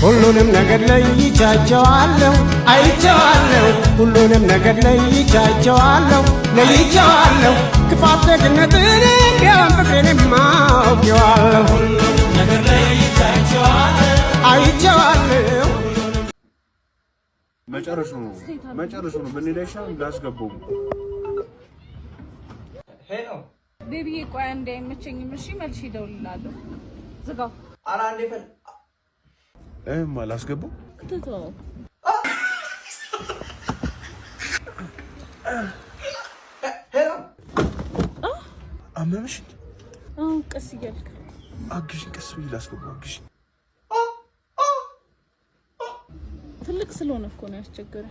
ሁሉንም ነገር ለይቻቸዋለሁ አይቼዋለሁ ሁሉንም ነገር ለይቻቸዋለሁ ለይቼዋለሁ ክፋት ደግነትን ቢሆን ፍቅሬንም አውቄዋለሁ ሁሉንም ነገር ለይቻቸዋለሁ አይቼዋለሁ መጨረሻው ነው ብንለሻ እንዳስገባው ሄሎ ቤቢዬ ቆይ አንዴ አይመቸኝም እሺ መልሼ እደውልልሃለሁ ዝጋው ኧረ አንዴ ፈል አላስገባው ክትተው ሄሎ አመመሽ ቀስ እያልክ አግሽኝ ቀስ ብዬ ላስገባው አግሽኝ ትልቅ ስለሆነ እኮ ነው ያስቸገረ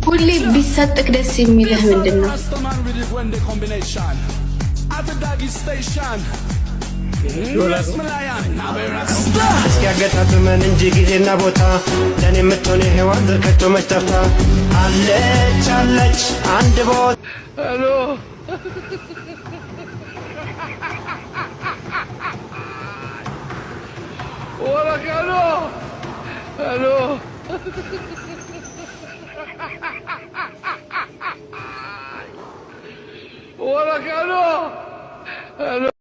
ሁሌ ቢሰጥክ ደስ የሚልህ ምንድነው? እስኪያገጣጥመን እንጂ ጊዜና ቦታ ለኔ የምትሆን ሔዋን ከቶ መች ጠፍታ አለች አለች አንድ ቦታ ሄሎ ወራካሎ ሄሎ ወራካሎ ሄሎ